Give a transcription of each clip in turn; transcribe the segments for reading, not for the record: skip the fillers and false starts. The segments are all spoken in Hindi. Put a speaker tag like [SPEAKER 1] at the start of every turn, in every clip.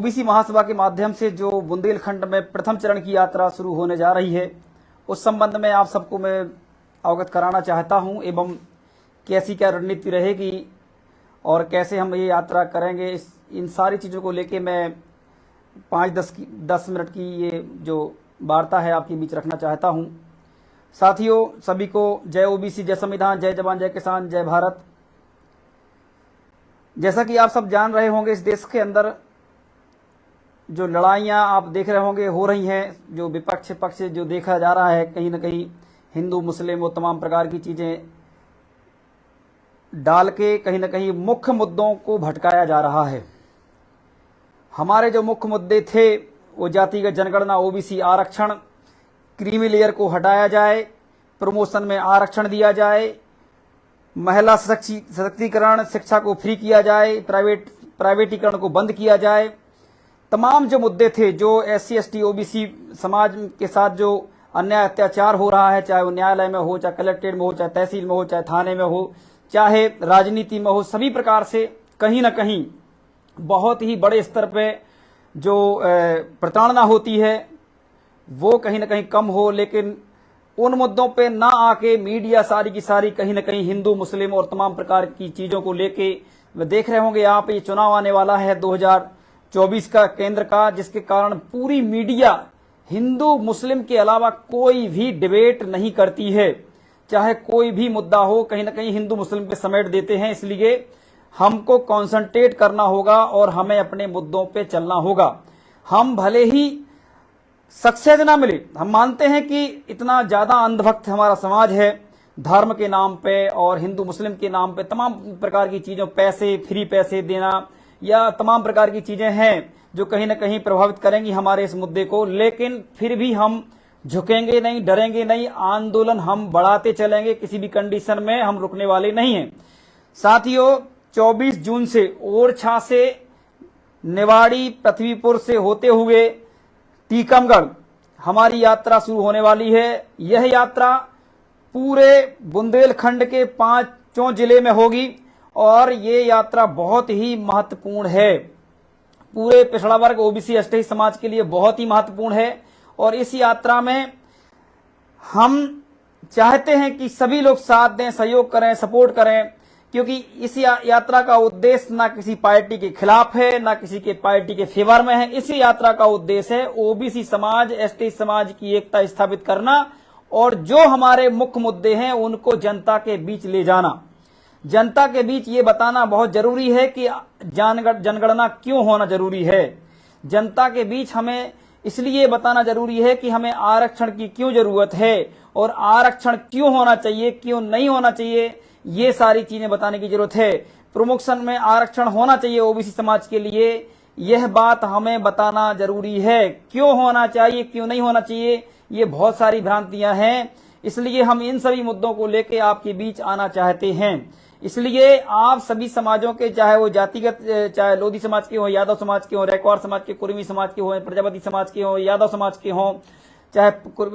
[SPEAKER 1] ओबीसी महासभा के माध्यम से जो बुंदेलखंड में प्रथम चरण की यात्रा शुरू होने जा रही है, उस संबंध में आप सबको मैं अवगत कराना चाहता हूं एवं कैसी क्या रणनीति रहेगी और कैसे हम ये यात्रा करेंगे, इन सारी चीज़ों को लेके मैं 5-10 मिनट की ये जो वार्ता है आपके बीच रखना चाहता हूं। साथियों, सभी को जय ओबीसी, जय संविधान, जय जवान, जय किसान, जय भारत। जैसा कि आप सब जान रहे होंगे, इस देश के अंदर जो लड़ाइयां आप देख रहे होंगे हो रही हैं, जो विपक्ष पक्ष जो देखा जा रहा है, कहीं ना कहीं हिंदू मुस्लिम और तमाम प्रकार की चीजें डाल के कहीं ना कहीं मुख्य मुद्दों को भटकाया जा रहा है। हमारे जो मुख्य मुद्दे थे वो जातिगत जनगणना, ओबीसी आरक्षण, क्रीमी लेयर को हटाया जाए, प्रमोशन में आरक्षण दिया जाए, महिला सशक्तिकरण, शिक्षा को फ्री किया जाए, प्राइवेटीकरण को बंद किया जाए। तमाम जो मुद्दे थे, जो SC ST OBC समाज के साथ जो अन्याय अत्याचार हो रहा है, चाहे वो न्यायालय में हो, चाहे कलेक्ट्रेट में हो, चाहे तहसील में हो, चाहे थाने में हो, चाहे राजनीति में हो, सभी प्रकार से कहीं ना कहीं बहुत ही बड़े स्तर पे जो प्रताड़ना होती है वो कहीं ना कहीं कम हो। लेकिन उन मुद्दों पे ना आके मीडिया सारी की सारी कहीं ना कहीं हिंदू मुस्लिम और तमाम प्रकार की चीजों को लेके देख रहे होंगे आप, ये चुनाव आने वाला है 2024 का केंद्र का, जिसके कारण पूरी मीडिया हिंदू मुस्लिम के अलावा कोई भी डिबेट नहीं करती है। चाहे कोई भी मुद्दा हो, कहीं ना कहीं हिंदू मुस्लिम पे समेट देते हैं। इसलिए हमको कंसंट्रेट करना होगा और हमें अपने मुद्दों पे चलना होगा। हम भले ही सक्सेस ना मिले, हम मानते हैं कि इतना ज्यादा अंधभक्त हमारा समाज है, धर्म के नाम पे और हिंदू मुस्लिम के नाम पे तमाम प्रकार की चीजों, पैसे, फ्री पैसे देना या तमाम प्रकार की चीजें हैं जो कहीं ना कहीं प्रभावित करेंगी हमारे इस मुद्दे को। लेकिन फिर भी हम झुकेंगे नहीं, डरेंगे नहीं, आंदोलन हम बढ़ाते चलेंगे, किसी भी कंडीशन में हम रुकने वाले नहीं हैं। साथियों, 24 जून से ओरछा से, निवाड़ी, पृथ्वीपुर से होते हुए टीकमगढ़ हमारी यात्रा शुरू होने वाली है। यह यात्रा पूरे बुंदेलखंड के 5 जिले में होगी और ये यात्रा बहुत ही महत्वपूर्ण है, पूरे पिछड़ा वर्ग OBC ST समाज के लिए बहुत ही महत्वपूर्ण है। और इस यात्रा में हम चाहते हैं कि सभी लोग साथ दें, सहयोग करें, सपोर्ट करें, क्योंकि इस यात्रा का उद्देश्य ना किसी पार्टी के खिलाफ है, ना किसी के पार्टी के फेवर में है। इस यात्रा का उद्देश्य है OBC समाज, ST समाज की एकता स्थापित करना और जो हमारे मुख्य मुद्दे हैं उनको जनता के बीच ले जाना। जनता के बीच ये बताना बहुत जरूरी है कि जनगणना क्यों होना जरूरी है। जनता के बीच हमें इसलिए बताना जरूरी है कि हमें आरक्षण की क्यों जरूरत है और आरक्षण क्यों होना चाहिए, क्यों नहीं होना चाहिए, ये सारी चीजें बताने की जरूरत है। प्रमोशन में आरक्षण होना चाहिए OBC समाज के लिए, यह बात हमें बताना जरूरी है। क्यों होना चाहिए, क्यों नहीं होना चाहिए, ये बहुत सारी भ्रांतियां हैं। इसलिए हम इन सभी मुद्दों को लेकर आपके बीच आना चाहते हैं। इसलिए आप सभी समाजों के, चाहे वो जातिगत, चाहे लोधी समाज के हों, यादव समाज के हों, रैकवार समाज के, कुर्मी समाज के हों, प्रजापति समाज के हों, यादव समाज के हों, चाहे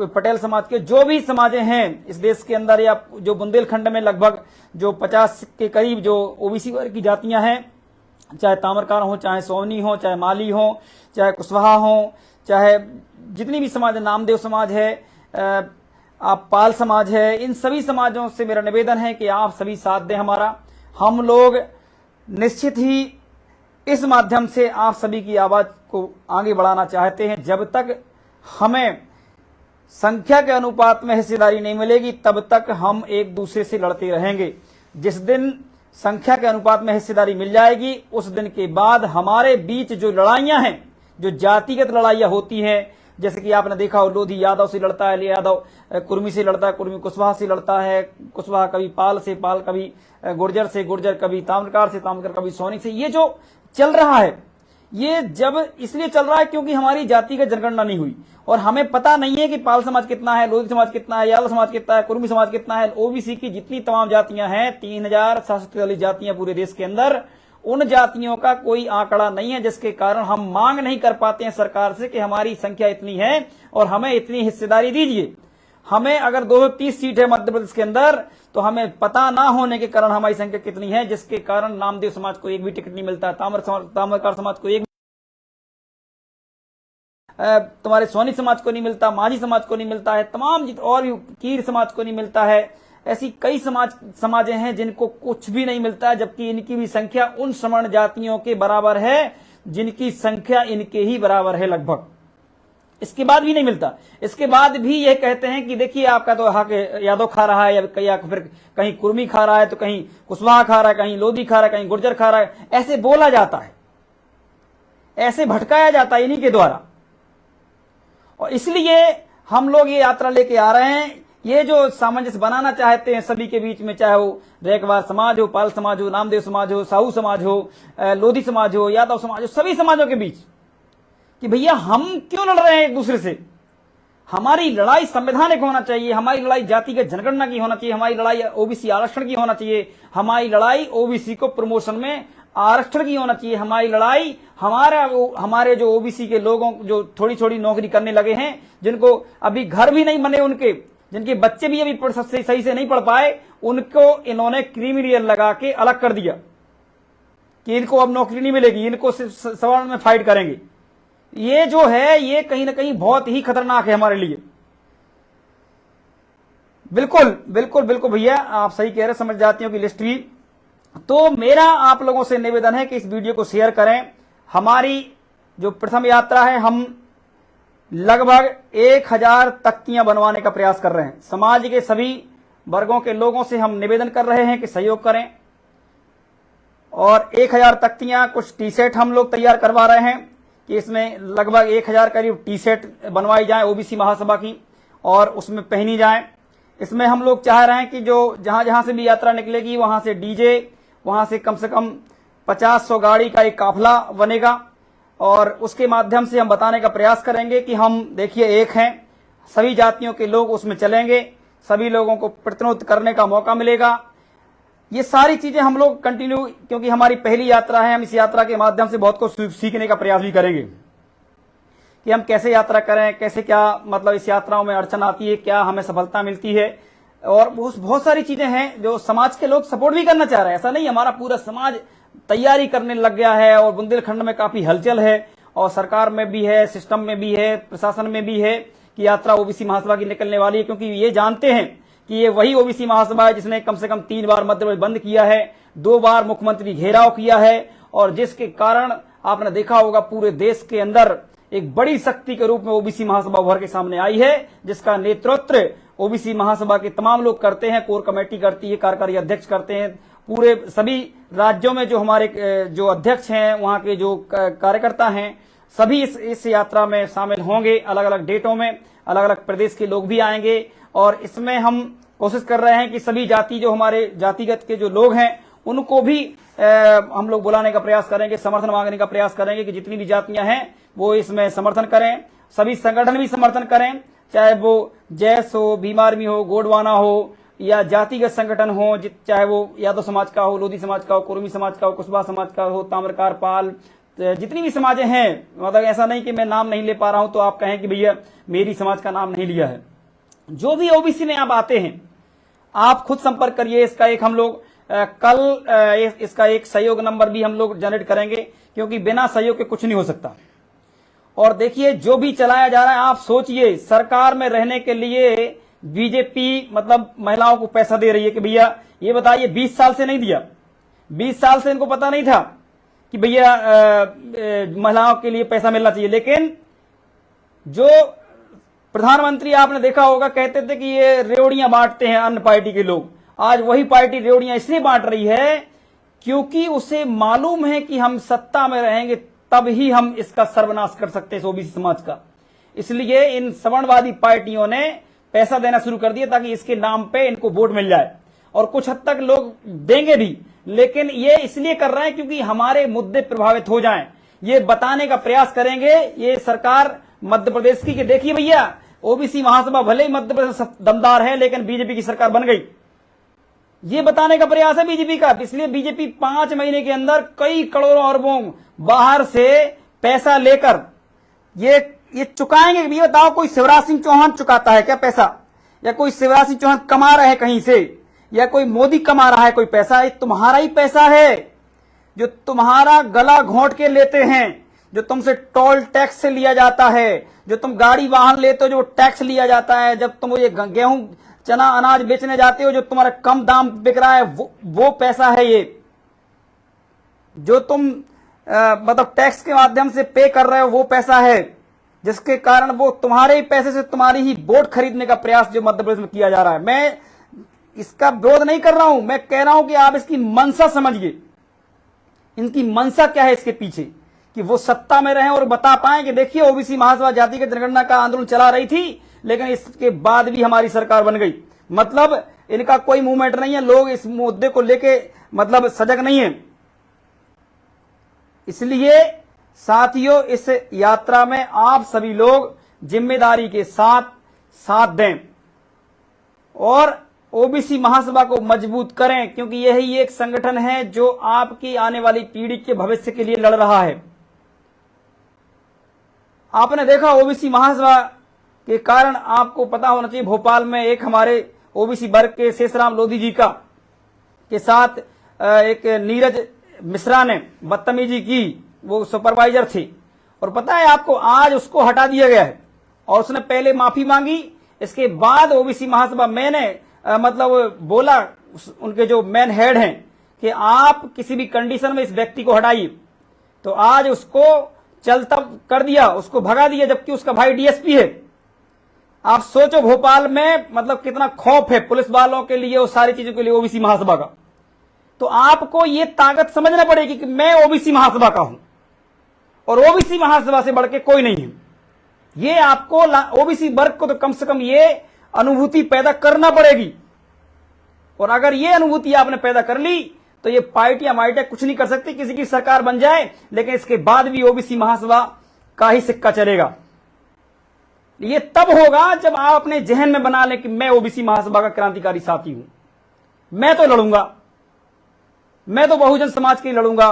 [SPEAKER 1] पटेल समाज के, जो भी समाजें हैं इस देश के अंदर या जो बुंदेलखंड में लगभग जो 50 के करीब जो OBC वर्ग की जातियां हैं, चाहे तामरकार हो, चाहे सोनी हो, चाहे माली हो, चाहे कुशवाहा हो, चाहे जितनी भी समाज है, नामदेव समाज है, आप पाल समाज है, इन सभी समाजों से मेरा निवेदन है कि आप सभी साथ दें हमारा। हम लोग निश्चित ही इस माध्यम से आप सभी की आवाज को आगे बढ़ाना चाहते हैं। जब तक हमें संख्या के अनुपात में हिस्सेदारी नहीं मिलेगी तब तक हम एक दूसरे से लड़ते रहेंगे। जिस दिन संख्या के अनुपात में हिस्सेदारी मिल जाएगी, उस दिन के बाद हमारे बीच जो लड़ाइयां हैं, जो जातिगत लड़ाइयां होती हैं, जैसे कि आपने देखा हो, लोधी यादव से लड़ता है, यादव कुर्मी से लड़ता है, कुर्मी कुशवाहा से लड़ता है, कुशवाहा कभी पाल से, पाल कभी गुर्जर से, गुर्जर कभी ताम्रकार से, ताम्रकार कभी सैनिक से। ये जो चल रहा है, ये जब इसलिए चल रहा है क्योंकि हमारी जातिगत जनगणना नहीं हुई और हमें पता नहीं है कि पाल समाज कितना है, लोधी समाज कितना है, यादव समाज कितना है, कुर्मी समाज कितना है। OBC की जितनी तमाम जातियां हैं, 3743 जातियां पूरे देश के अंदर, उन जातियों का कोई आंकड़ा नहीं है, जिसके कारण हम मांग नहीं कर पाते हैं सरकार से कि हमारी संख्या इतनी है और हमें इतनी हिस्सेदारी दीजिए। हमें अगर 230 सीट है मध्य प्रदेश के अंदर, तो हमें पता ना होने के कारण हमारी संख्या कितनी है, जिसके कारण नामदेव समाज को एक भी टिकट नहीं मिलता, ताम्रकार समाज को एक तुम्हारे सोनी समाज को नहीं मिलता, माझी समाज को नहीं मिलता है, तमाम और भी कीर समाज को नहीं मिलता है। ऐसी कई समाजें हैं जिनको कुछ भी नहीं मिलता है, जबकि इनकी भी संख्या उन सवर्ण जातियों के बराबर है जिनकी संख्या इनके ही बराबर है लगभग। इसके बाद भी नहीं मिलता। इसके बाद भी ये कहते हैं कि देखिए आपका तो हक यादव खा रहा है, या फिर कहीं कुर्मी खा रहा है, तो कहीं कुशवाहा खा रहा है, कहीं लोधी खा रहा है, कहीं गुर्जर खा रहा है। ऐसे बोला जाता है, ऐसे भटकाया जाता है इन्हीं के द्वारा। और इसलिए हम लोग ये यात्रा लेके आ रहे हैं। ये जो सामंजस्य बनाना चाहते हैं सभी के बीच में, चाहे वो रैकवार समाज हो, पाल समाज हो, नामदेव समाज हो, साहू समाज हो, लोधी समाज हो, यादव समाज हो, सभी समाजों के बीच, कि भैया हम क्यों लड़ रहे हैं एक दूसरे से। हमारी लड़ाई संवैधानिक होना चाहिए, हमारी लड़ाई जातिगत जनगणना की होना चाहिए, हमारी लड़ाई ओबीसी आरक्षण की होना चाहिए, हमारी लड़ाई ओबीसी को प्रमोशन में आरक्षण की होना चाहिए, हमारी लड़ाई हमारे जो ओबीसी के लोगों जो थोड़ी थोड़ी नौकरी करने लगे हैं, जिनको अभी घर भी नहीं बने, उनके जिनके बच्चे भी अभी सही से नहीं पढ़ पाए, उनको इन्होंने क्रीमी लेयर लगा के अलग कर दिया कि इनको अब नौकरी नहीं मिलेगी, इनको सवर्ण में फाइट करेंगे। ये जो है ये कहीं ना कहीं बहुत ही खतरनाक है हमारे लिए। बिल्कुल बिल्कुल बिल्कुल भैया, आप सही कह रहे, समझ जातियों की लिस्ट भी। तो मेरा आप लोगों से निवेदन है कि इस वीडियो को शेयर करें। हमारी जो प्रथम यात्रा है, हम लगभग 1000 तख्तियां बनवाने का प्रयास कर रहे हैं। समाज के सभी वर्गों के लोगों से हम निवेदन कर रहे हैं कि सहयोग करें। और 1000 तख्तियां, कुछ टी शर्ट हम लोग तैयार करवा रहे हैं कि इसमें लगभग 1000 करीब टी शर्ट बनवाई जाए ओबीसी महासभा की, और उसमें पहनी जाए। इसमें हम लोग चाह रहे हैं कि जो जहां जहां से भी यात्रा निकलेगी वहां से डीजे, वहां से कम 50-100 गाड़ी का एक काफिला बनेगा, और उसके माध्यम से हम बताने का प्रयास करेंगे कि हम देखिए एक हैं, सभी जातियों के लोग उसमें चलेंगे, सभी लोगों को प्रतिनिधित्व करने का मौका मिलेगा। ये सारी चीजें हम लोग कंटिन्यू, क्योंकि हमारी पहली यात्रा है, हम इस यात्रा के माध्यम से बहुत कुछ सीखने का प्रयास भी करेंगे कि हम कैसे यात्रा करें, कैसे क्या मतलब इस यात्राओं में अड़चन आती है, क्या हमें सफलता मिलती है, और बहुत सारी चीजें हैं जो समाज के लोग सपोर्ट भी करना चाह रहे हैं। ऐसा नहीं हमारा पूरा समाज तैयारी करने लग गया है, और बुंदेलखंड में काफी हलचल है, और सरकार में भी है, सिस्टम में भी है, प्रशासन में भी है कि यात्रा ओबीसी महासभा की निकलने वाली है। क्योंकि ये जानते हैं कि ये वही ओबीसी महासभा है जिसने कम से कम 3 बार मध्य प्रदेश बंद किया है, 2 बार मुख्यमंत्री घेराव किया है, और जिसके कारण आपने देखा होगा पूरे देश के अंदर एक बड़ी शक्ति के रूप में ओबीसी महासभा उभर के सामने आई है, जिसका नेतृत्व ओबीसी महासभा के तमाम लोग करते हैं, कोर कमेटी करती है, कार्यकारी अध्यक्ष करते हैं। पूरे सभी राज्यों में जो हमारे जो अध्यक्ष हैं, वहां के जो कार्यकर्ता हैं, सभी इस यात्रा में शामिल होंगे। अलग अलग डेटों में अलग अलग प्रदेश के लोग भी आएंगे, और इसमें हम कोशिश कर रहे हैं कि सभी जाति जो हमारे जातिगत के जो लोग हैं उनको भी हम लोग बुलाने का प्रयास करेंगे, समर्थन मांगने का प्रयास करेंगे कि जितनी भी जातियां हैं वो इसमें समर्थन करें, सभी संगठन भी समर्थन करें, चाहे वो जैस हो, भीम आर्मी हो, गोंडवाना हो, या जातिगत संगठन हो, चाहे वो यादव समाज का हो, लोधी समाज का हो, कुर्मी समाज का हो, कुशवाहा समाज का हो, ताम्रकार, पाल, जितनी भी समाजें हैं। मतलब ऐसा नहीं कि मैं नाम नहीं ले पा रहा हूं तो आप कहें कि भैया मेरी समाज का नाम नहीं लिया है। जो भी ओबीसी में आप आते हैं, आप खुद संपर्क करिए। इसका एक हम लोग कल इसका एक सहयोग नंबर भी हम लोग जनरेट करेंगे, क्योंकि बिना सहयोग के कुछ नहीं हो सकता। और देखिए जो भी चलाया जा रहा है, आप सोचिए सरकार में रहने के लिए बीजेपी मतलब महिलाओं को पैसा दे रही है कि भैया ये बताइए 20 साल से नहीं दिया, 20 साल से इनको पता नहीं था कि भैया महिलाओं के लिए पैसा मिलना चाहिए। लेकिन जो प्रधानमंत्री आपने देखा होगा कहते थे कि ये रेवड़ियां बांटते हैं अन्य पार्टी के लोग, आज वही पार्टी रेवड़ियां इसलिए बांट रही है क्योंकि उसे मालूम है कि हम सत्ता में रहेंगे तब ही हम इसका सर्वनाश कर सकते हैं ओबीसी समाज का। इसलिए इन सवर्णवादी पार्टियों ने पैसा देना शुरू कर दिया ताकि इसके नाम पे इनको वोट मिल जाए, और कुछ हद तक लोग देंगे भी, लेकिन ये इसलिए कर रहे हैं क्योंकि हमारे मुद्दे प्रभावित हो जाएं। ये बताने का प्रयास करेंगे ये सरकार मध्य प्रदेश की कि देखिए भैया ओबीसी महासभा भले ही मध्य प्रदेश दमदार है लेकिन बीजेपी की सरकार बन गई, ये बताने का प्रयास है बीजेपी का। इसलिए बीजेपी 5 महीने के अंदर कई करोड़ों अरबों बाहर से पैसा लेकर ये चुकाएंगे। ये बताओ कोई शिवराज सिंह चौहान चुकाता है क्या पैसा, या कोई शिवराज सिंह चौहान कमा रहा है कहीं से, या कोई मोदी कमा रहा है कोई पैसा? ये तुम्हारा ही पैसा है जो तुम्हारा गला घोंट के लेते हैं, जो तुमसे टोल टैक्स से लिया जाता है, जो तुम गाड़ी वाहन लेते हो जो टैक्स लिया जाता है, जब तुम ये गेहूं चना अनाज बेचने जाते हो जो तुम्हारा कम दाम बिक रहा है, वो पैसा है ये जो तुम मतलब टैक्स के माध्यम से पे कर रहे हो, वो पैसा है जिसके कारण वो तुम्हारे ही पैसे से तुम्हारी ही वोट खरीदने का प्रयास जो मध्य प्रदेश में किया जा रहा है। मैं इसका विरोध नहीं कर रहा हूं, मैं कह रहा हूं कि आप इसकी मंशा समझिए, इनकी मंशा क्या है इसके पीछे, कि वो सत्ता में रहे और बता पाए कि देखिए ओबीसी महासभा जाति की जनगणना का आंदोलन चला रही थी लेकिन इसके बाद भी हमारी सरकार बन गई। मतलब इनका कोई मूवमेंट नहीं है, लोग इस मुद्दे को लेके मतलब सजग नहीं है। इसलिए साथियों, इस यात्रा में आप सभी लोग जिम्मेदारी के साथ साथ दें और ओबीसी महासभा को मजबूत करें, क्योंकि यही एक संगठन है जो आपकी आने वाली पीढ़ी के भविष्य के लिए लड़ रहा है। आपने देखा ओबीसी महासभा के कारण, आपको पता होना चाहिए, भोपाल में एक हमारे ओबीसी वर्ग के शेषराम लोधी जी का के साथ एक नीरज मिश्रा ने बदतमीजी की, वो सुपरवाइजर थे और पता है आपको आज उसको हटा दिया गया है और उसने पहले माफी मांगी। इसके बाद ओबीसी महासभा मैंने मतलब बोला उनके जो मेन हेड हैं कि आप किसी भी कंडीशन में इस व्यक्ति को हटाइए, तो आज उसको चलता कर दिया, उसको भगा दिया, जबकि उसका भाई डीएसपी है। आप सोचो भोपाल में मतलब कितना खौफ है पुलिस वालों के लिए और सारी चीजों के लिए ओबीसी महासभा का। तो आपको ये ताकत समझना पड़ेगी कि मैं ओबीसी महासभा का हूं और ओबीसी महासभा से बढ़ के कोई नहीं है। ये आपको ओबीसी वर्ग को तो कम से कम ये अनुभूति पैदा करना पड़ेगी, और अगर ये अनुभूति आपने पैदा कर ली तो ये पार्टियां माइटियां कुछ नहीं कर सकती, किसी की सरकार बन जाए लेकिन इसके बाद भी ओबीसी महासभा का ही सिक्का चलेगा। ये तब होगा जब आप अपने जहन में बना लें कि मैं ओबीसी महासभा का क्रांतिकारी साथी हूं, मैं तो लड़ूंगा, मैं तो बहुजन समाज के लिए लड़ूंगा,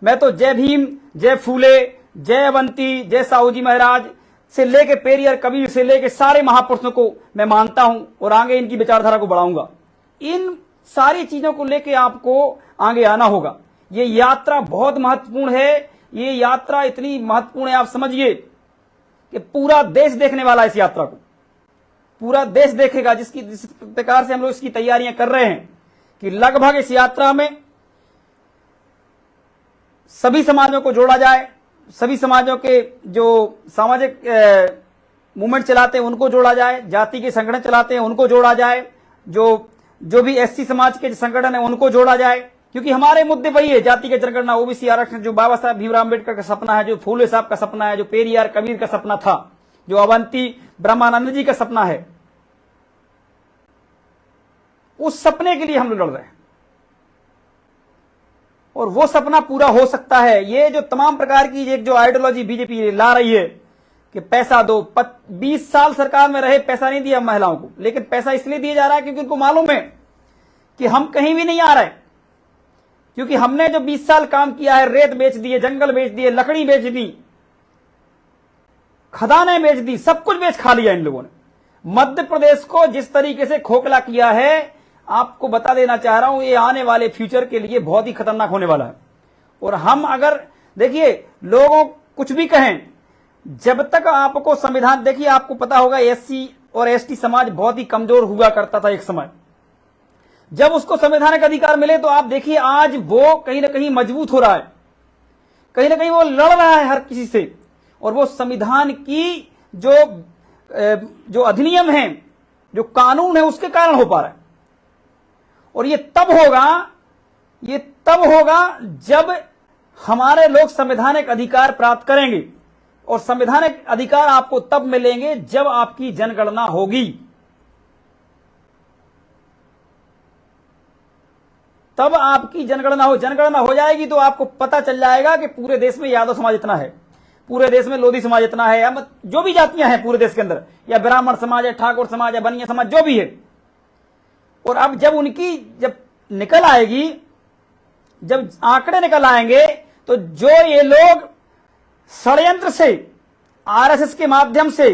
[SPEAKER 1] मैं तो जय भीम, जय फूले, जय अवंती, जय साहूजी महाराज से लेके पेरियर कबीर से लेके सारे महापुरुषों को मैं मानता हूं और आगे इनकी विचारधारा को बढ़ाऊंगा। इन सारी चीजों को लेके आपको आगे आना होगा। ये यात्रा बहुत महत्वपूर्ण है, ये यात्रा इतनी महत्वपूर्ण है, आप समझिए कि पूरा देश देखने वाला है इस यात्रा को, पूरा देश देखेगा। जिस प्रकार से हम लोग इसकी तैयारियां कर रहे हैं कि लगभग इस यात्रा में सभी समाजों को जोड़ा जाए, सभी समाजों के जो सामाजिक मूवमेंट चलाते हैं उनको जोड़ा जाए, जाति के संगठन चलाते हैं उनको जोड़ा जाए, जो भी एससी समाज के संगठन है उनको जोड़ा जाए, क्योंकि हमारे मुद्दे वही है, जाति के जनगणना, ओबीसी आरक्षण, जो बाबा साहब भीमराव अम्बेडकर का सपना है, जो फूले साहब का सपना है, जो पेरियार कबीर का सपना था, जो अवंती ब्रह्मानंद जी का सपना है, उस सपने के लिए हम लोग लड़ रहे हैं और वो सपना पूरा हो सकता है। ये जो तमाम प्रकार की एक जो आइडियोलॉजी बीजेपी ला रही है कि पैसा दो, 20 साल सरकार में रहे, पैसा नहीं दिया महिलाओं को, लेकिन पैसा इसलिए दिया जा रहा है क्योंकि उनको मालूम है कि हम कहीं भी नहीं आ रहे, क्योंकि हमने जो 20 साल काम किया है, रेत बेच दिए, जंगल बेच दिए, लकड़ी बेच दी, खदानें बेच दी, सब कुछ बेच खा लिया इन लोगों ने। मध्य प्रदेश को जिस तरीके से खोखला किया है, आपको बता देना चाह रहा हूं, ये आने वाले फ्यूचर के लिए बहुत ही खतरनाक होने वाला है। और हम अगर देखिए लोगों कुछ भी कहें, जब तक आपको संविधान, देखिए आपको पता होगा एससी और एसटी समाज बहुत ही कमजोर हुआ करता था एक समय, जब उसको संवैधानिक अधिकार मिले तो आप देखिए आज वो कहीं ना कहीं मजबूत हो रहा है, कहीं ना कहीं वो लड़ रहा है हर किसी से, और वो संविधान की जो अधिनियम है, जो कानून है, उसके कारण हो पा रहा है। और ये तब होगा जब हमारे लोग संवैधानिक अधिकार प्राप्त करेंगे, और संवैधानिक अधिकार आपको तब मिलेंगे जब आपकी जनगणना होगी, तब आपकी जनगणना हो जाएगी तो आपको पता चल जाएगा कि पूरे देश में यादव समाज इतना है, पूरे देश में लोधी समाज इतना है, या जो भी जातियां हैं पूरे देश के अंदर, या ब्राह्मण समाज है, ठाकुर समाज है, बनिया समाज, जो भी है। और अब जब उनकी निकल आएगी, जब आंकड़े निकल आएंगे, तो जो ये लोग षड्यंत्र से, आरएसएस के माध्यम से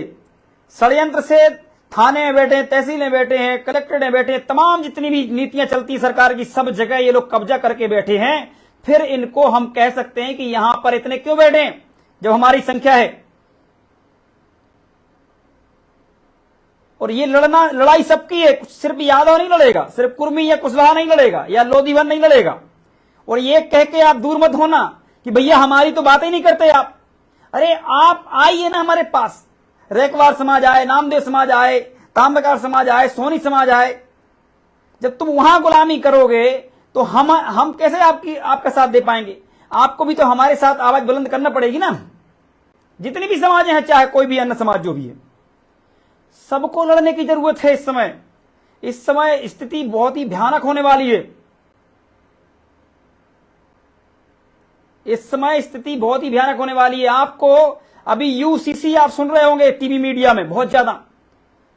[SPEAKER 1] षड्यंत्र से थाने में बैठे हैं, तहसील में बैठे हैं, कलेक्ट्रेट में बैठे हैं, तमाम जितनी भी नीतियां चलती सरकार की, सब जगह ये लोग कब्जा करके बैठे हैं, फिर इनको हम कह सकते हैं कि यहां पर इतने क्यों बैठे हैं, जब हमारी संख्या है। और ये लड़ाई सबकी है, सिर्फ यादव नहीं लड़ेगा, सिर्फ कुर्मी या कुशवाहा नहीं लड़ेगा, या लोधीवन नहीं लड़ेगा। और ये कह के आप दूर मत होना कि भैया हमारी तो बात ही नहीं करते आप। अरे आप आइए ना हमारे पास, रेकवार समाज आए, नामदेव समाज आए, तांबेकार समाज आए, सोनी समाज आए। जब तुम वहां गुलामी करोगे तो हम कैसे आपका साथ दे पाएंगे? आपको भी तो हमारे साथ आवाज बुलंद करना पड़ेगी ना। जितनी भी समाज हैं, चाहे कोई भी अन्य समाज जो भी है, सबको लड़ने की जरूरत है। इस समय स्थिति बहुत ही भयानक होने वाली है। इस समय स्थिति बहुत ही भयानक होने वाली है। आपको अभी यूसीसी आप सुन रहे होंगे टीवी मीडिया में बहुत ज्यादा।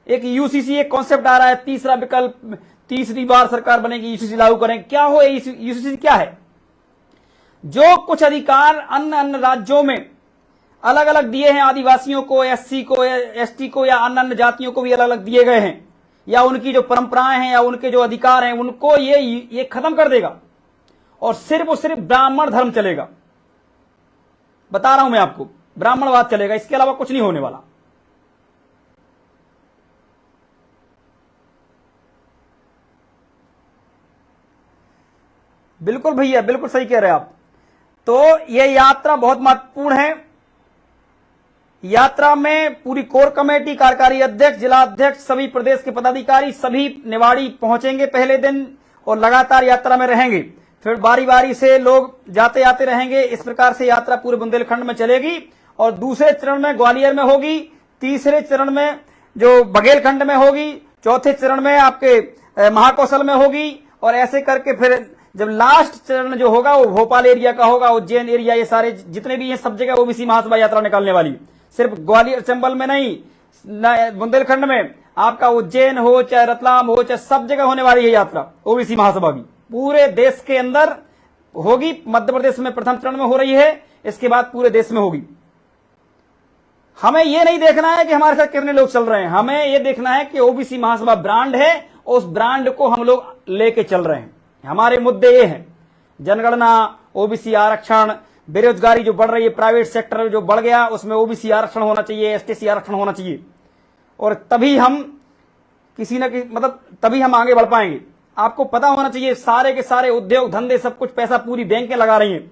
[SPEAKER 1] एक यूसीसी एक कॉन्सेप्ट आ रहा है, तीसरा विकल्प, तीसरी बार सरकार बनेगी, यूसीसी लागू करें। क्या हो यूसीसी क्या है? जो कुछ अधिकार अन्य राज्यों में अलग अलग दिए हैं, आदिवासियों को, एससी को, एसटी को, या अन्य जातियों को भी अलग अलग दिए गए हैं, या उनकी जो परंपराएं हैं या उनके जो अधिकार हैं, उनको ये खत्म कर देगा और सिर्फ और सिर्फ ब्राह्मण धर्म चलेगा। बता रहा हूं मैं आपको, ब्राह्मणवाद चलेगा, इसके अलावा कुछ नहीं होने वाला। बिल्कुल भैया, बिल्कुल सही कह रहे हैं आप। तो यह यात्रा बहुत महत्वपूर्ण है। यात्रा में पूरी कोर कमेटी, कार्यकारी अध्यक्ष, जिला अध्यक्ष, सभी प्रदेश के पदाधिकारी, सभी निवाड़ी पहुंचेंगे पहले दिन और लगातार यात्रा में रहेंगे। फिर बारी बारी से लोग जाते आते रहेंगे। इस प्रकार से यात्रा पूरे बुंदेलखंड में चलेगी और दूसरे चरण में ग्वालियर में होगी, तीसरे चरण में जो बघेलखंड में होगी, चौथे चरण में आपके महाकौशल में होगी, और ऐसे करके फिर जब लास्ट चरण जो होगा वो भोपाल एरिया का होगा, उज्जैन एरिया, ये सारे जितने भी हैं सब जगह ओबीसी महासभा यात्रा निकालने वाली। सिर्फ ग्वालियर चंबल में नहीं, बुंदेलखंड में आपका उज्जैन हो, चाहे रतलाम हो, चाहे सब जगह होने वाली है यात्रा ओबीसी महासभा की। पूरे देश के अंदर होगी। मध्य प्रदेश में प्रथम चरण में हो रही है, इसके बाद पूरे देश में होगी। हमें यह नहीं देखना है कि हमारे साथ कितने लोग चल रहे हैं, हमें यह देखना है कि ओबीसी महासभा ब्रांड है और उस ब्रांड को हम लोग लेके चल रहे हैं। हमारे मुद्दे ये हैं, जनगणना, ओबीसी आरक्षण, बेरोजगारी जो बढ़ रही है, प्राइवेट सेक्टर जो बढ़ गया उसमें ओबीसी आरक्षण होना चाहिए, एसटीसी आरक्षण होना चाहिए, और तभी हम तभी हम आगे बढ़ पाएंगे। आपको पता होना चाहिए सारे के सारे उद्योग धंधे सब कुछ पैसा पूरी बैंकें लगा रही हैं,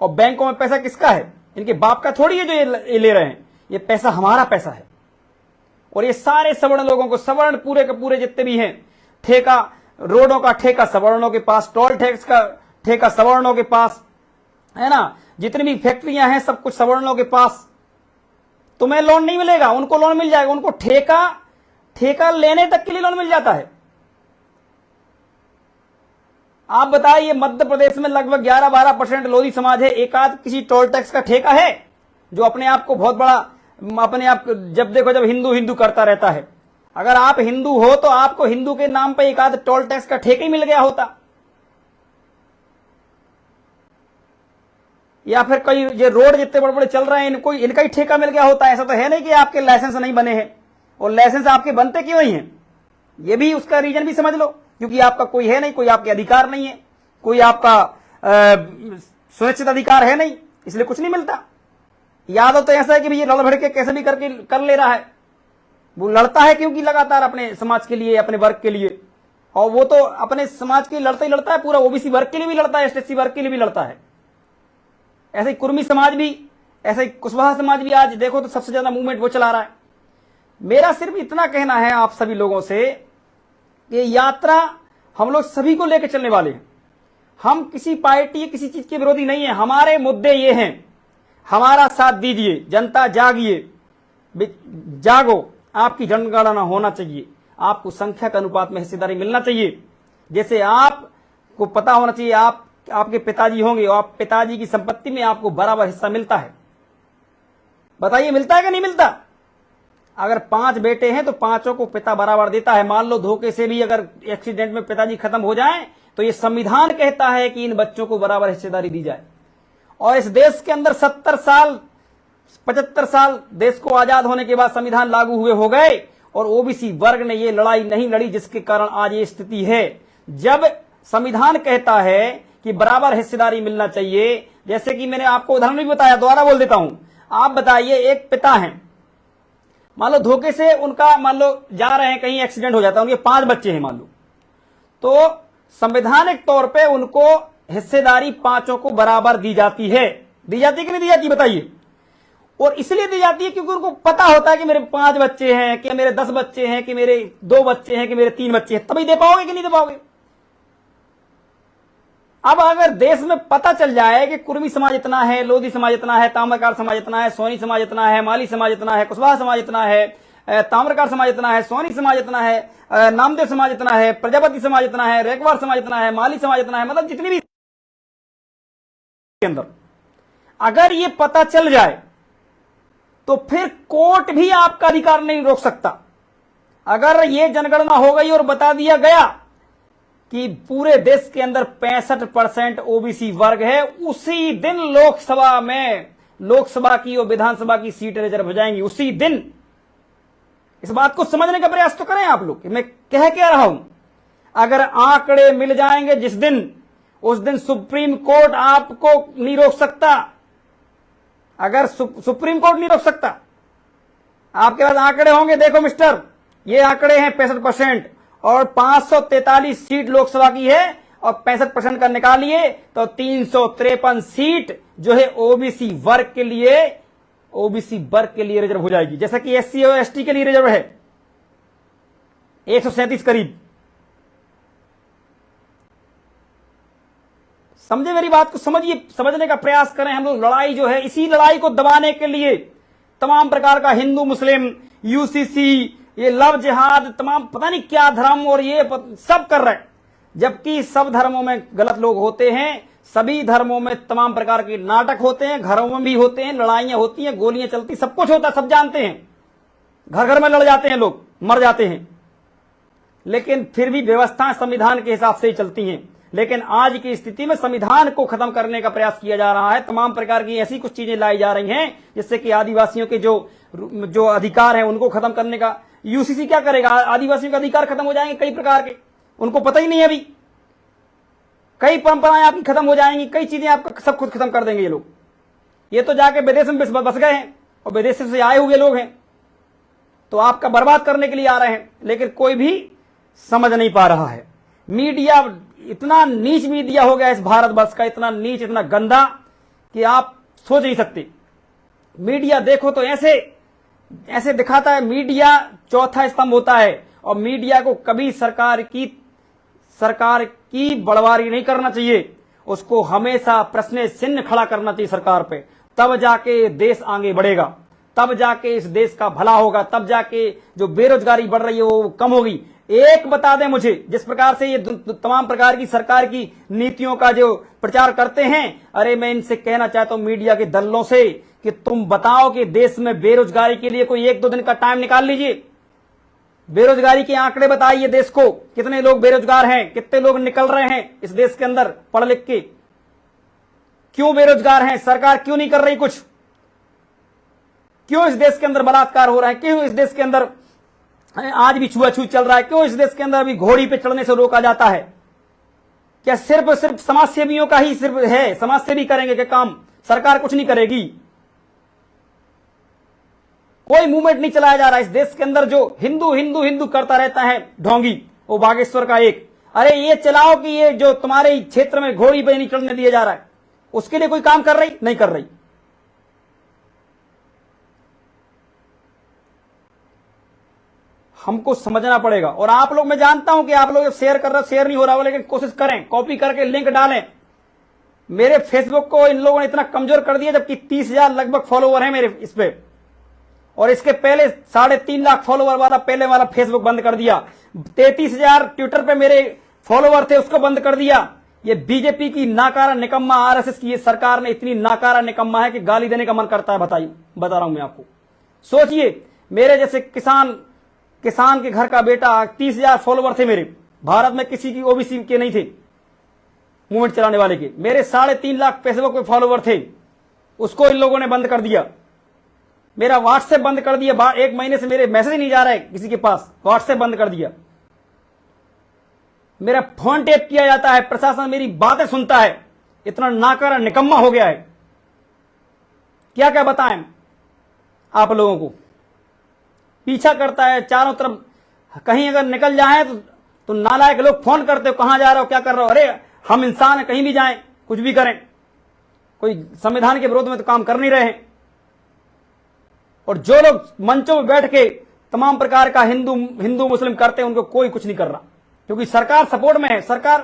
[SPEAKER 1] और बैंकों में पैसा किसका है? इनके बाप का थोड़ी है जो ये ले रहे हैं, ये पैसा हमारा पैसा है। और ये सारे सवर्ण लोगों को, सवर्ण पूरे के पूरे जितने भी हैं, ठेका, रोडों का ठेका सवर्णों के पास, टोल टैक्स का ठेका सवर्णों के पास है ना, जितनी भी फैक्ट्रियां हैं सब कुछ सवर्णों के पास। तुम्हें लोन नहीं मिलेगा, उनको लोन मिल जाएगा। उनको ठेका लेने तक के लिए लोन मिल जाता है। आप बताइए, मध्य प्रदेश में लगभग 11-12% लोधी समाज है, एक आध किसी टोल टैक्स का ठेका है जो अपने आप को बहुत बड़ा, अपने आप जब देखो जब हिंदू हिंदू करता रहता है। अगर आप हिंदू हो तो आपको हिंदू के नाम पे एक आध टोल टैक्स का ठेका ही मिल गया होता, या फिर कई ये रोड जितने बड़े बड़े चल रहे हैं इनका ही ठेका मिल गया होता। ऐसा तो है नहीं कि आपके लाइसेंस नहीं बने हैं, और लाइसेंस आपके बनते क्यों नहीं है, ये भी उसका रीजन भी समझ लो, क्योंकि आपका कोई है नहीं, कोई आपके अधिकार नहीं है, कोई आपका सुनिश्चित अधिकार है नहीं, इसलिए कुछ नहीं मिलता। यादव तो ऐसा है कि भाई ये लड़ भड़ के कैसे भी करके कर ले रहा है। वो लड़ता है क्योंकि लगातार अपने समाज के लिए, अपने वर्ग के लिए, और वो तो अपने समाज के लिए लड़ता ही लड़ता है, पूरा ओबीसी वर्ग के लिए भी लड़ता है, एसटी वर्ग के लिए भी लड़ता है। ऐसे ही कुर्मी समाज भी, ऐसे ही कुशवाहा समाज भी आज देखो तो सबसे ज्यादा मूवमेंट वो चला रहा है। मेरा सिर्फ इतना कहना है आप सभी लोगों से, कि यात्रा हम लोग सभी को लेकर चलने वाले हैं। हम किसी पार्टी, किसी चीज के विरोधी नहीं है। हमारे मुद्दे ये हैं, हमारा साथ दीजिए, जनता जागिए, जागो, आपकी जनगणना होना चाहिए, आपको संख्या के अनुपात में हिस्सेदारी मिलना चाहिए। जैसे आपको पता होना चाहिए, आपके पिताजी होंगे और आप पिताजी की संपत्ति में आपको बराबर हिस्सा मिलता है। बताइए मिलता है कि नहीं मिलता? अगर 5 बेटे हैं तो 5 को पिता बराबर देता है। मान लो धोखे से भी अगर एक्सीडेंट में पिताजी खत्म हो जाएं तो ये संविधान कहता है कि इन बच्चों को बराबर हिस्सेदारी दी जाए। और इस देश के अंदर 70 साल 75 साल देश को आजाद होने के बाद संविधान लागू हुए हो गए, और ओबीसी वर्ग ने ये लड़ाई नहीं लड़ी, जिसके कारण आज ये स्थिति है। जब संविधान कहता है कि बराबर हिस्सेदारी मिलना चाहिए, जैसे कि मैंने आपको उदाहरण भी बताया, दोबारा बोल देता हूं, आप बताइए, एक पिता हैं, मान लो धोखे से उनका मान लो जा रहे हैं कहीं, एक्सीडेंट हो जाता है, उनके 5 बच्चे हैं मान लो, तो संवैधानिक तौर पे उनको हिस्सेदारी 5 को बराबर दी जाती है। दी जाती है कि नहीं दी जाती, बताइए। और इसलिए दी जाती है क्योंकि उनको पता होता है कि मेरे 5 बच्चे हैं, कि मेरे 10 बच्चे हैं, कि मेरे 2 बच्चे हैं, कि मेरे 3 बच्चे हैं, तभी दे पाओगे कि नहीं दे पाओगे। अब अगर देश में पता चल जाए कि कुर्मी समाज इतना है, लोधी समाज इतना है, ताम्रकार समाज इतना है, सोनी समाज इतना है, माली समाज इतना है, कुशवाहा समाज इतना है, ताम्रकार समाज इतना है, सोनी समाज इतना है, नामदेव समाज इतना है, प्रजापति समाज इतना है, रेखवार समाज इतना है, माली समाज इतना है, मतलब जितनी भी के अंदर अगर ये पता चल जाए तो फिर कोर्ट भी आपका अधिकार नहीं रोक सकता। अगर ये जनगणना हो गई और बता दिया गया कि पूरे देश के अंदर 65% ओबीसी वर्ग है, उसी दिन लोकसभा की और विधानसभा की सीटें रिजर्व हो जाएंगी, उसी दिन। इस बात को समझने का प्रयास तो करें आप लोग कि मैं कह क्या रहा हूं। अगर आंकड़े मिल जाएंगे जिस दिन, उस दिन सुप्रीम कोर्ट आपको नहीं रोक सकता। अगर सुप्रीम कोर्ट नहीं रोक सकता, आपके पास आंकड़े होंगे, देखो मिस्टर, ये आंकड़े हैं 65% और 543 सीट लोकसभा की है और 65% का निकालिए तो 353 सीट जो है ओबीसी वर्ग के लिए रिजर्व हो जाएगी, जैसा कि एससी और एसटी के लिए रिजर्व है 137 करीब। समझे मेरी बात को, समझिए, समझने का प्रयास करें। हम लोग लड़ाई जो है, इसी लड़ाई को दबाने के लिए तमाम प्रकार का हिंदू मुस्लिम, यूसीसी, ये लव जिहाद, तमाम पता नहीं क्या धर्म और ये सब कर रहे हैं, जबकि सब धर्मों में गलत लोग होते हैं। सभी धर्मों में तमाम प्रकार के नाटक होते हैं, घरों में भी होते हैं, लड़ाइयां होती हैं, गोलियां चलती, सब कुछ होता है, सब जानते हैं। घर घर में लड़ जाते हैं लोग, मर जाते हैं, लेकिन फिर भी व्यवस्थाएं संविधान के हिसाब से ही चलती हैं। लेकिन आज की स्थिति में संविधान को खत्म करने का प्रयास किया जा रहा है। तमाम प्रकार की ऐसी कुछ चीजें लाई जा रही हैं जिससे कि आदिवासियों के जो अधिकार हैं उनको खत्म करने का। यूसीसी क्या करेगा? आदिवासियों के अधिकार खत्म हो जाएंगे कई प्रकार के, उनको पता ही नहीं है अभी। कई परंपराएं आपकी खत्म हो जाएंगी, कई चीजें आपका सब कुछ खत्म कर देंगे ये लोग। ये तो जाके विदेश में बस गए हैं और विदेश से आए हुए लोग हैं, तो आपका बर्बाद करने के लिए आ रहे हैं, लेकिन कोई भी समझ नहीं पा रहा है। मीडिया इतना नीच मीडिया हो गया इस भारतवर्ष का, इतना नीच, इतना गंदा कि आप सोच नहीं सकते। मीडिया देखो तो ऐसे दिखाता है, मीडिया चौथा स्तंभ होता है और मीडिया को कभी सरकार की बड़वारी नहीं करना चाहिए, उसको हमेशा प्रश्न चिन्ह खड़ा करना चाहिए सरकार पे। तब जाके देश आगे बढ़ेगा, तब जाके इस देश का भला होगा, तब जाके जो बेरोजगारी बढ़ रही है वो कम होगी। एक बता दें मुझे, जिस प्रकार से ये तमाम प्रकार की सरकार की नीतियों का जो प्रचार करते हैं, अरे मैं इनसे कहना चाहता हूं मीडिया के दल्लों से कि तुम बताओ कि देश में बेरोजगारी के लिए कोई 1-2 दिन का टाइम निकाल लीजिए। बेरोजगारी के आंकड़े बताइए देश को, कितने लोग बेरोजगार हैं, कितने लोग निकल रहे हैं इस देश के अंदर पढ़ लिख के, क्यों बेरोजगार हैं, सरकार क्यों नहीं कर रही कुछ, क्यों इस देश के अंदर बलात्कार हो रहा है, क्यों इस देश के अंदर आज भी छुआछूत चल रहा है, क्यों इस देश के अंदर अभी घोड़ी पे चढ़ने से रोका जाता है। क्या सिर्फ समाज सेवियों का ही सिर्फ है, समाज सेवी करेंगे क्या काम, सरकार कुछ नहीं करेगी। कोई मूवमेंट नहीं चलाया जा रहा इस देश के अंदर। जो हिंदू हिंदू हिंदू करता रहता है ढोंगी, वो बागेश्वर का एक, अरे ये चलाओ कि ये जो तुम्हारे क्षेत्र में घोड़ी पे नहीं चढ़ने दिया जा रहा है, उसके लिए कोई काम कर रही नहीं कर रही। हमको समझना पड़ेगा। और आप लोग, मैं जानता हूं कि आप लोग शेयर कर रहे हो, शेयर नहीं हो रहा हो, लेकिन कोशिश करें, कॉपी करके लिंक डालें। मेरे फेसबुक को इन लोगों ने इतना कमजोर कर दिया, जबकि 30,000 लगभग फॉलोवर हैं मेरे इस पे, और इसके पहले 3.5 लाख फॉलोवर वाला पहले वाला फेसबुक बंद कर दिया। 33,000 ट्विटर पे मेरे फॉलोवर थे, उसको बंद कर दिया। ये बीजेपी की नाकारा निकम्मा, आरएसएस की ये सरकार ने इतनी नाकारा निकम्मा है कि गाली देने का मन करता है। बताइए, बता रहा हूं मैं आपको। सोचिए, मेरे जैसे किसान के घर का बेटा, 30,000 फॉलोवर थे मेरे, भारत में किसी की ओबीसी के नहीं थे मूवमेंट चलाने वाले के। मेरे 3.5 लाख फेसबुक पे फॉलोवर थे, उसको इन लोगों ने बंद कर दिया। मेरा व्हाट्सएप बंद कर दिया, 1 महीने से मेरे मैसेज नहीं जा रहा है किसी के पास, व्हाट्सएप बंद कर दिया। मेरा फोन टेप किया जाता है, प्रशासन मेरी बातें सुनता है, इतना नाकारा निकम्मा हो गया है, क्या क्या बताएं। आप लोगों को पीछा करता है चारों तरफ। कहीं अगर निकल जाए तो नालायक लोग फोन करते हो, कहां जा रहे हो, क्या कर रहे हो। अरे हम इंसान हैं, कहीं भी जाएं, कुछ भी करें, कोई संविधान के विरोध में तो काम कर नहीं रहे हैं। और जो लोग मंचों में बैठ के तमाम प्रकार का हिंदू मुस्लिम करते हैं, उनको कोई कुछ नहीं कर रहा, क्योंकि सरकार सपोर्ट में है। सरकार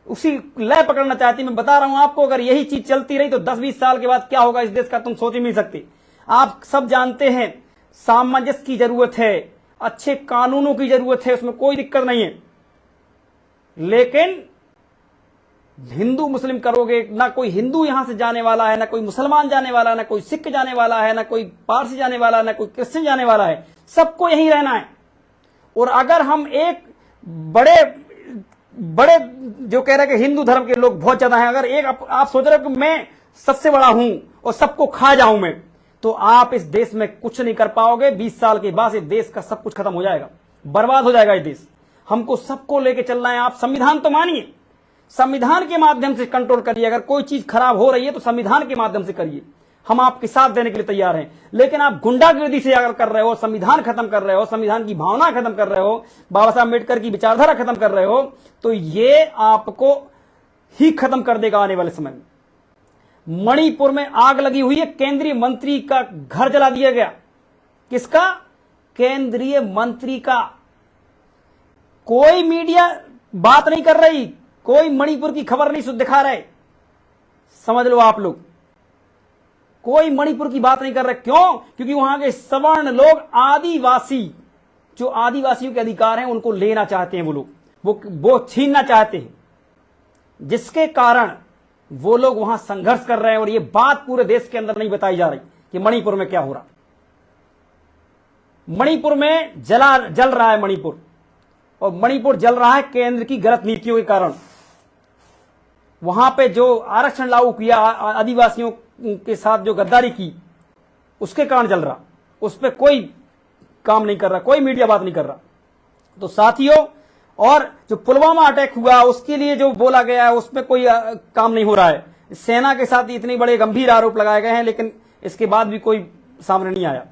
[SPEAKER 1] उसी लय पकड़ना चाहती। मैं बता रहा हूं आपको, अगर यही चीज चलती रही तो 10-20 साल के बाद क्या होगा इस देश का, तुम सोच ही नहीं सकते। आप सब जानते हैं सामंजस्य की जरूरत है, अच्छे कानूनों की जरूरत है, उसमें कोई दिक्कत नहीं है। लेकिन हिंदू मुस्लिम करोगे ना, कोई हिंदू यहां से जाने वाला है, ना कोई मुसलमान जाने वाला है, ना कोई सिख जाने वाला है, ना कोई पारसी जाने वाला है, ना कोई क्रिश्चियन जाने वाला है, सबको यहीं रहना है। और अगर हम एक बड़े जो कह रहे हैं कि हिंदू धर्म के लोग बहुत ज्यादा हैं, अगर एक आप सोच रहे हो कि मैं सबसे बड़ा हूं और सबको खा जाऊं मैं, तो आप इस देश में कुछ नहीं कर पाओगे। 20 साल के बाद इस देश का सब कुछ खत्म हो जाएगा, बर्बाद हो जाएगा ये देश। हमको सबको लेके चलना है। आप संविधान तो मानिए, संविधान के माध्यम से कंट्रोल करिए। अगर कोई चीज खराब हो रही है तो संविधान के माध्यम से करिए, हम आपके साथ देने के लिए तैयार हैं। लेकिन आप गुंडागर्दी से अगर कर रहे हो, संविधान खत्म कर रहे हो, संविधान की भावना खत्म कर रहे हो, बाबा साहब अम्बेडकर की विचारधारा खत्म कर रहे हो, तो ये आपको ही खत्म कर देगा आने वाले समय में। मणिपुर में आग लगी हुई है, केंद्रीय मंत्री का घर जला दिया गया। किसका? केंद्रीय मंत्री का। कोई मीडिया बात नहीं कर रही, कोई मणिपुर की खबर नहीं दिखा रहे। समझ लो आप लोग, कोई मणिपुर की बात नहीं कर रहे। क्यों? क्योंकि वहां के सवर्ण लोग, आदिवासी, जो आदिवासियों के अधिकार हैं उनको लेना चाहते हैं वो लोग, वो छीनना चाहते हैं, जिसके कारण वो लोग वहां संघर्ष कर रहे हैं। और ये बात पूरे देश के अंदर नहीं बताई जा रही कि मणिपुर में क्या हो रहा। मणिपुर में जल रहा है मणिपुर, और मणिपुर जल रहा है केंद्र की गलत नीतियों के कारण। वहां पे जो आरक्षण लागू किया, आदिवासियों के साथ जो गद्दारी की, उसके कारण जल रहा। उस पर कोई काम नहीं कर रहा, कोई मीडिया बात नहीं कर रहा। तो साथियों, और जो पुलवामा अटैक हुआ उसके लिए जो बोला गया है उसमें कोई काम नहीं हो रहा है। सेना के साथ इतने बड़े गंभीर आरोप लगाए गए हैं, लेकिन इसके बाद भी कोई सामने नहीं आया।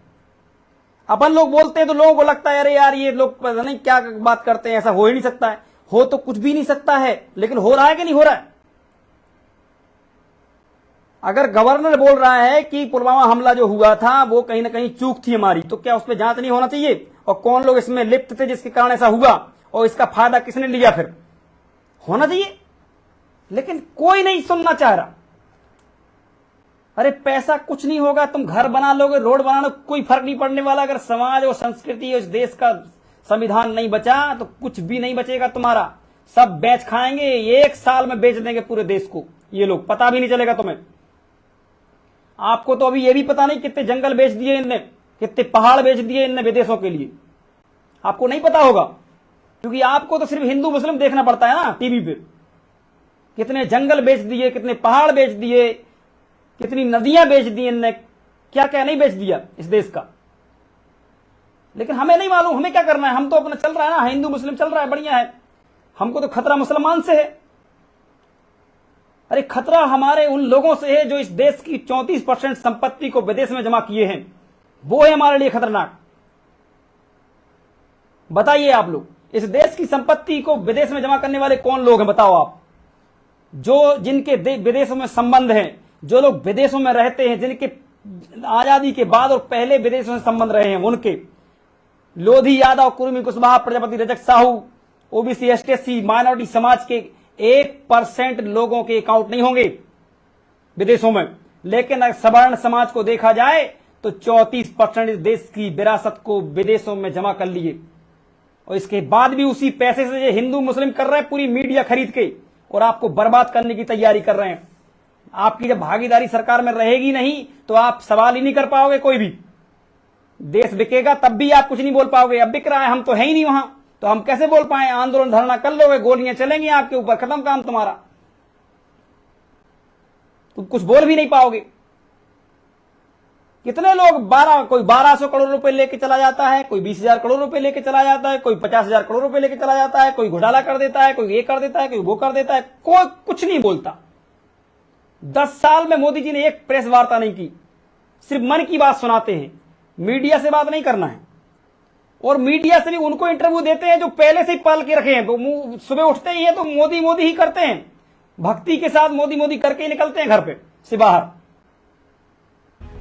[SPEAKER 1] अपन लोग बोलते हैं तो लोगों को लगता है अरे यार ये लोग पता नहीं क्या बात करते हैं, ऐसा हो ही नहीं सकता है। हो तो कुछ भी नहीं सकता है, लेकिन हो रहा है कि नहीं हो रहा है? अगर गवर्नर बोल रहा है कि पुलवामा हमला जो हुआ था वो कहीं ना कहीं चूक थी हमारी, तो क्या उस पर जांच नहीं होना चाहिए? और कौन लोग इसमें लिप्त थे जिसके कारण ऐसा हुआ, और इसका फायदा किसने लिया? फिर होना चाहिए, लेकिन कोई नहीं सुनना चाह रहा। अरे पैसा कुछ नहीं होगा, तुम घर बना लोगे, रोड बना लो, कोई फर्क नहीं पड़ने वाला। अगर समाज और संस्कृति और इस देश का संविधान नहीं बचा तो कुछ भी नहीं बचेगा तुम्हारा। सब बेच खाएंगे, 1 साल में बेच देंगे पूरे देश को ये लोग, पता भी नहीं चलेगा तुम्हें। आपको तो अभी ये भी पता नहीं कितने जंगल बेच दिए इनने, कितने पहाड़ बेच दिए इनने विदेशों के लिए, आपको नहीं पता होगा, क्योंकि आपको तो सिर्फ हिंदू मुस्लिम देखना पड़ता है ना टीवी पे। कितने जंगल बेच दिए, कितने पहाड़ बेच दिए, कितनी नदियां बेच दी इनने, क्या क्या नहीं बेच दिया इस देश का। लेकिन हमें नहीं मालूम हमें क्या करना है। हम तो अपना चल रहा है ना, हिंदू मुस्लिम चल रहा है, बढ़िया है। हमको तो खतरा मुसलमान से है। अरे खतरा हमारे उन लोगों से है जो इस देश की 34% संपत्ति को विदेश में जमा किए हैं, वो है हमारे लिए खतरनाक। बताइए आप लोग, इस देश की संपत्ति को विदेश में जमा करने वाले कौन लोग हैं? बताओ आप। जो जिनके विदेशों में संबंध हैं, जो लोग विदेशों में रहते हैं, जिनके आजादी के बाद और पहले विदेशों में संबंध रहे हैं, उनके Lodhi Yadav, Kurmi Kushwaha, Prajapati, Rajak Sahu, OBC, ST, minority समाज के 1% लोगों के अकाउंट नहीं होंगे विदेशों में। लेकिन अगर सवर्ण समाज को देखा जाए तो 34% इस देश की विरासत को विदेशों में जमा कर लिए, और इसके बाद भी उसी पैसे से ये हिंदू मुस्लिम कर रहे हैं, पूरी मीडिया खरीद के, और आपको बर्बाद करने की तैयारी कर रहे हैं। आपकी जब भागीदारी सरकार में रहेगी नहीं तो आप सवाल ही नहीं कर पाओगे कोई भी। देश बिकेगा तब भी आप कुछ नहीं बोल पाओगे। अब बिक रहा है, हम तो है ही नहीं वहां, तो हम कैसे बोल पाए? आंदोलन धरना कर लोगे, गोलियां चलेंगी आपके ऊपर, खत्म काम तुम्हारा, तुम कुछ बोल भी नहीं पाओगे। कितने लोग कोई 1200 करोड़ रुपए लेके चला जाता है, कोई 20,000 करोड़ रुपए लेके चला जाता है, कोई 50,000 करोड़ रुपए लेके चला जाता है, कोई घोटाला कर देता है, कोई ये कर देता है, कोई वो कर देता है, कोई कुछ नहीं बोलता। 10 साल में मोदी जी ने एक प्रेस वार्ता नहीं की, सिर्फ मन की बात सुनाते हैं। मीडिया से बात नहीं करना है। और मीडिया से भी उनको इंटरव्यू देते हैं जो पहले से ही पाल के रखे हैं, तो सुबह उठते ही है तो मोदी मोदी ही करते हैं, भक्ति के साथ मोदी मोदी करके ही निकलते हैं घर पे से बाहर।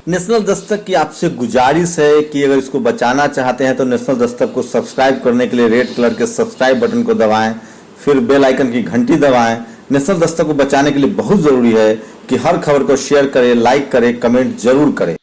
[SPEAKER 2] नेशनल दस्तक की आपसे गुजारिश है कि अगर इसको बचाना चाहते हैं तो नेशनल दस्तक को सब्सक्राइब करने के लिए रेड कलर के सब्सक्राइब बटन को दबाएं, फिर बेल आइकन की घंटी दबाएं। नेशनल दस्तक को बचाने के लिए बहुत जरूरी है कि हर खबर को शेयर करें, लाइक करें, कमेंट जरूर करें।